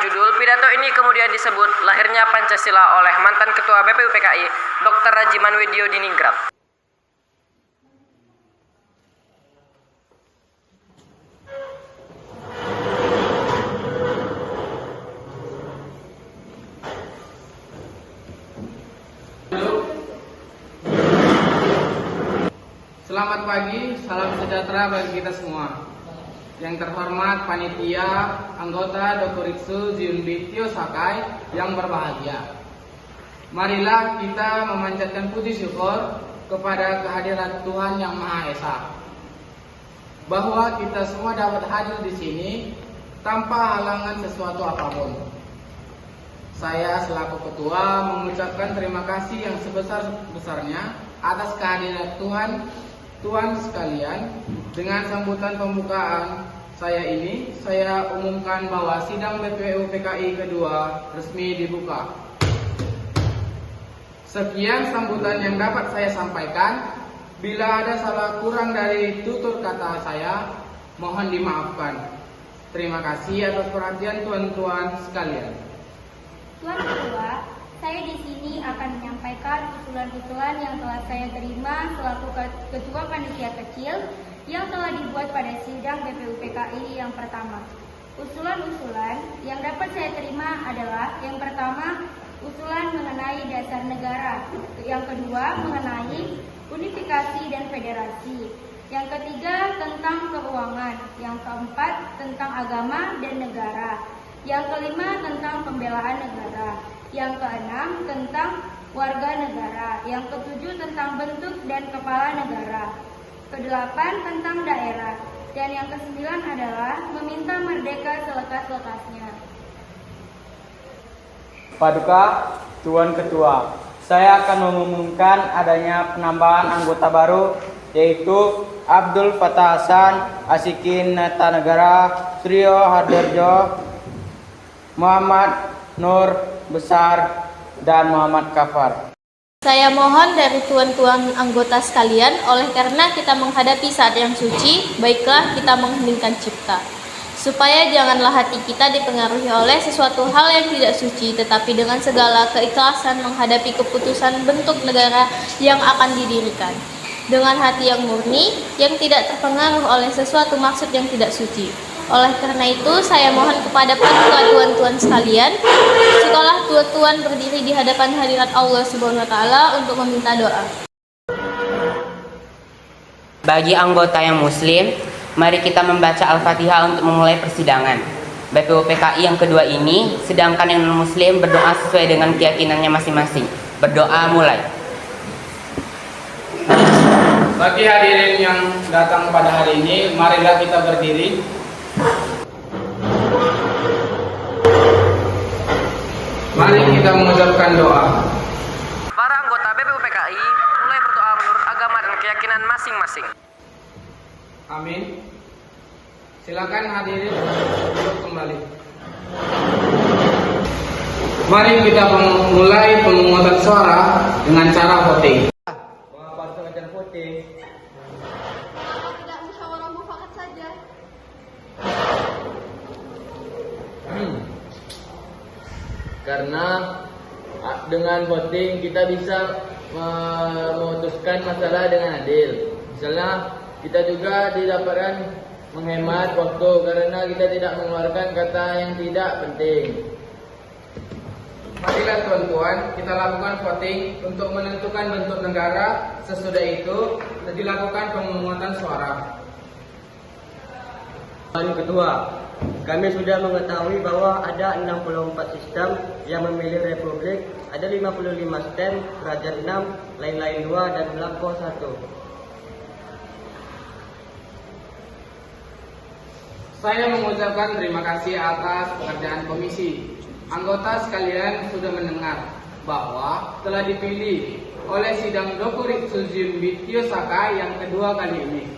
judul pidato ini kemudian disebut lahirnya Pancasila oleh mantan Ketua BPUPKI, Dr. Rajiman Widyo Diningrat. Selamat pagi, salam sejahtera bagi kita semua. Yang terhormat panitia, anggota Dokuritsu Ziunbityo Sakai yang berbahagia. Marilah kita memanjatkan puji syukur kepada kehadiran Tuhan Yang Maha Esa, bahwa kita semua dapat hadir di sini tanpa halangan sesuatu apapun. Saya selaku ketua mengucapkan terima kasih yang sebesar-besarnya atas kehadiran Tuhan sekalian. Dengan sambutan pembukaan saya umumkan bahwa sidang BPUPKI kedua resmi dibuka. Sekian sambutan yang dapat saya sampaikan. Bila ada salah kurang dari tutur kata saya, mohon dimaafkan. Terima kasih atas perhatian tuan-tuan sekalian. Tuan Ketua, saya di sini akan menyampaikan usulan-usulan yang telah saya terima selaku Ketua Panitia Kecil yang telah dibuat pada sidang BPUPKI yang pertama. Usulan-usulan yang dapat saya terima adalah: yang pertama, usulan mengenai dasar negara; yang kedua, mengenai unifikasi dan federasi; yang ketiga, tentang keuangan; yang keempat, tentang agama dan negara; yang kelima, tentang pembelaan negara; yang keenam, tentang warga negara; yang ketujuh, tentang bentuk dan kepala negara; kedelapan, tentang daerah; dan yang kesembilan adalah meminta merdeka selekas-lekasnya. Paduka Tuan Ketua, saya akan mengumumkan adanya penambahan anggota baru, yaitu Abdul Fattah Hasan, Asikin Natanegara, Trio Hardarjo, Muhammad Nur Besar, dan Muhammad Kafar. Saya mohon dari tuan-tuan anggota sekalian, oleh karena kita menghadapi saat yang suci, baiklah kita mengheningkan cipta, supaya janganlah hati kita dipengaruhi oleh sesuatu hal yang tidak suci, tetapi dengan segala keikhlasan menghadapi keputusan bentuk negara yang akan didirikan, dengan hati yang murni, yang tidak terpengaruh oleh sesuatu maksud yang tidak suci. Oleh karena itu, saya mohon kepada paduka tuan-tuan sekalian, setelah tuan-tuan berdiri di hadapan hadirat Allah Subhanahu wa Ta'ala untuk meminta doa. Bagi anggota yang muslim, mari kita membaca Al-Fatihah untuk memulai persidangan BPUPKI yang kedua ini, sedangkan yang non-muslim berdoa sesuai dengan keyakinannya masing-masing. Berdoa mulai. Bagi hadirin yang datang pada hari ini, marilah kita berdiri. Mari kita mengucapkan doa. Para anggota BPUPKI mulai berdoa menurut agama dan keyakinan masing-masing. Amin. Silakan hadirin duduk kembali. Mari kita mulai pemungutan suara dengan cara voting. Tidak musyawarah mufakat saja. Karena dengan voting kita bisa memutuskan masalah dengan adil. Misalnya kita juga didapatkan menghemat waktu karena kita tidak mengeluarkan kata yang tidak penting. Marilah tuan-tuan, kita lakukan voting untuk menentukan bentuk negara. Sesudah itu dilakukan pemungutan suara. Tuan Ketua, kami sudah mengetahui bahwa ada 64 sistem yang memilih republik, ada 55 stem, kerajaan 6, lain-lain 2, dan belangko 1. Saya mengucapkan terima kasih atas pekerjaan komisi. Anggota sekalian sudah mendengar bahwa telah dipilih oleh sidang Dokuritsu Ziunbityo Sakai yang kedua kali ini,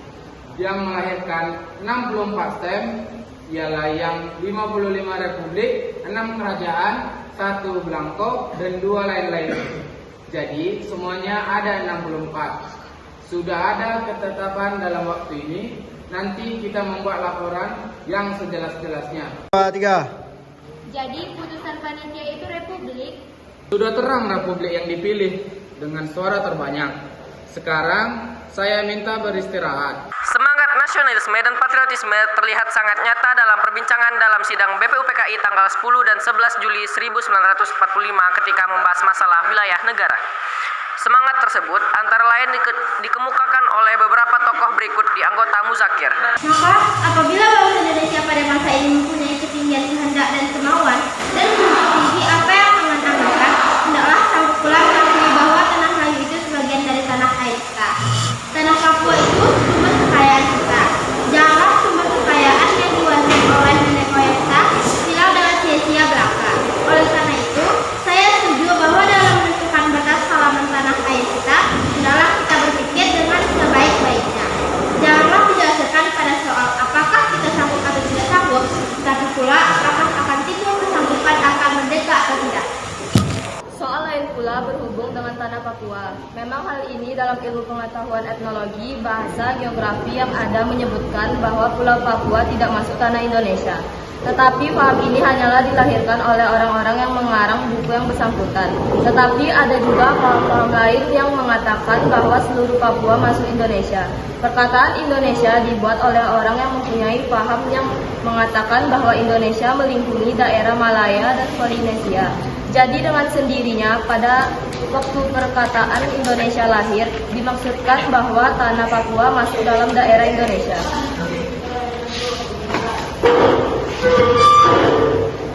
yang melahirkan 64 stem, ialah yang 55 republik, 6 kerajaan, 1 belangko, dan 2 lain-lain. Jadi semuanya ada 64. Sudah ada ketetapan dalam waktu ini. Nanti kita membuat laporan yang sejelas-jelasnya. 2, 3. Jadi putusan panitia itu republik. Sudah terang republik yang dipilih dengan suara terbanyak. Sekarang saya minta beristirahat. Semangat nasionalisme dan patriotisme terlihat sangat nyata dalam perbincangan dalam sidang BPUPKI tanggal 10 dan 11 Juli 1945 ketika membahas masalah wilayah negara. Semangat tersebut antara lain dikemukakan oleh beberapa tokoh berikut di anggota Muzakir. Maka apabila bangsa Indonesia pada masa ini mempunyai ketinggian kehendak dan kemauan dan memiliki apa yang mengantarkan, hendaklah sanggup pula mengakui bahwa tanah Melayu itu sebagian dari tanah air kita. Tanah Papua itu sumber kekayaan kita. Janganlah sumber kekayaan yang diwariskan oleh nenek moyang kita hilang dengan sia-sia belaka. Oleh karena itu, saya setuju bahwa dalam menentukan batas halaman tanah air kita, hendaklah kita berpikir dengan sebaik-baiknya. Janganlah didasarkan pada soal apakah kita sanggup atau tidak sanggup, tapi pula apakah akan timbul kesanggupan akan merdeka atau tidak. Soal lain pula berhubung dengan tanah Papua. Memang hal ini dalam ilmu pengetahuan etnologi, bahasa, geografi yang ada menyebutkan bahwa Pulau Papua tidak masuk tanah Indonesia. Tetapi paham ini hanyalah dilahirkan oleh orang-orang yang mengarang buku yang bersangkutan. Tetapi ada juga paham-paham lain yang mengatakan bahwa seluruh Papua masuk Indonesia. Perkataan Indonesia dibuat oleh orang yang mempunyai paham yang mengatakan bahwa Indonesia melingkungi daerah Malaya dan Polinesia. Jadi dengan sendirinya pada waktu perkataan Indonesia lahir, dimaksudkan bahwa tanah Papua masuk dalam daerah Indonesia.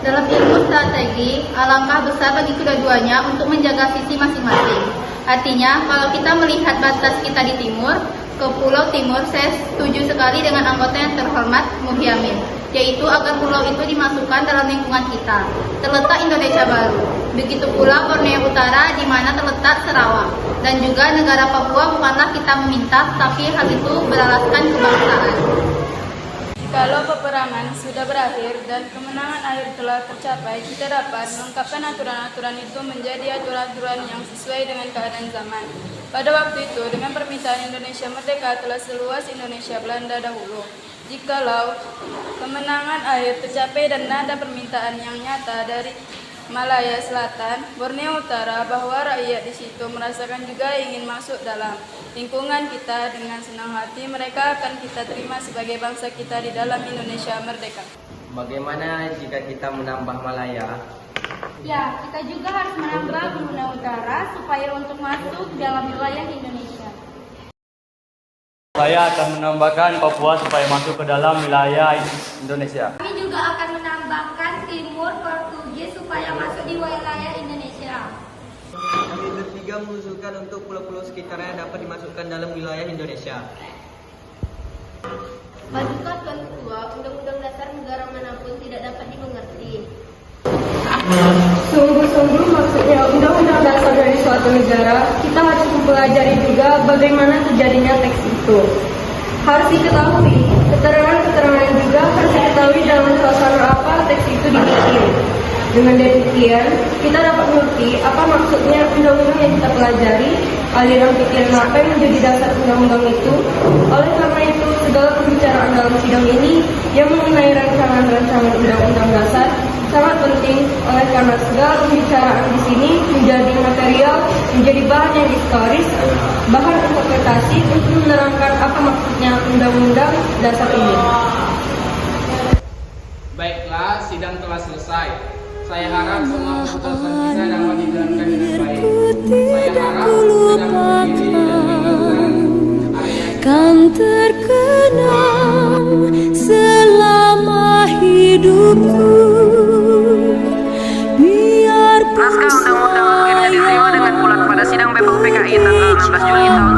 Dalam ilmu strategi, alangkah besar bagi kedua-duanya untuk menjaga sisi masing-masing. Artinya, kalau kita melihat batas kita di timur, ke Pulau Timur, saya setuju sekali dengan anggota yang terhormat Muhyamin, yaitu agar pulau itu dimasukkan dalam lingkungan kita, terletak Indonesia Baru. Begitu pula Borneo Utara, di mana terletak Sarawak. Dan juga negara Papua bukanlah kita meminta, tapi hal itu beralaskan kebangsaan. Kalau peperangan sudah berakhir dan kemenangan akhir telah tercapai, kita dapat melengkapkan aturan-aturan itu menjadi aturan-aturan yang sesuai dengan keadaan zaman. Pada waktu itu, dengan permintaan Indonesia merdeka telah seluas Indonesia Belanda dahulu. Jikalau kemenangan akhir tercapai dan ada permintaan yang nyata dari Malaya Selatan, Borneo Utara, bahwa rakyat di situ merasakan juga ingin masuk dalam lingkungan kita, dengan senang hati mereka akan kita terima sebagai bangsa kita di dalam Indonesia merdeka. Bagaimana jika kita menambah Malaya? Ya, kita juga harus menambah Borneo Utara supaya untuk masuk dalam wilayah Indonesia. Saya akan menambahkan Papua supaya masuk ke dalam wilayah Indonesia. Kami juga akan menambahkan Timur Portugis supaya masuk di wilayah Indonesia. Kami bertiga mengusulkan untuk pulau-pulau sekitarnya dapat dimasukkan dalam wilayah Indonesia. Majukan Tuan Ketua, Undang-Undang Dasar negara manapun tidak dapat dimengerti. Sungguh-sungguh maksudnya undang-undang dasar dari suatu negara, kita harus mempelajari juga bagaimana terjadinya teks itu. Harus diketahui, keterangan-keterangan juga harus diketahui dalam suasana apa teks itu dibikin. Dengan demikian, kita dapat mengerti apa maksudnya undang-undang yang kita pelajari, aliran pikiran apa yang menjadi dasar undang-undang itu. Oleh karena itu, segala pembicaraan dalam sidang ini yang mengenai rancangan-rancangan undang-undang dasar sangat penting. Oleh karena segala pembicaraan di sini menjadi material, menjadi bahan yang historis, bahan interpretasi untuk menerangkan apa maksudnya undang-undang dasar ini. Baiklah, sidang telah selesai. Saya harap semua keputusan kita dapat dijalankan dengan baik. Saya harap kita berdiri dan meninggalkan area kan terkenang selama hidupku. Naskah undang-undang akhirnya diterima dengan bulat pada sidang BPUPKI tanggal 16 Juli tahun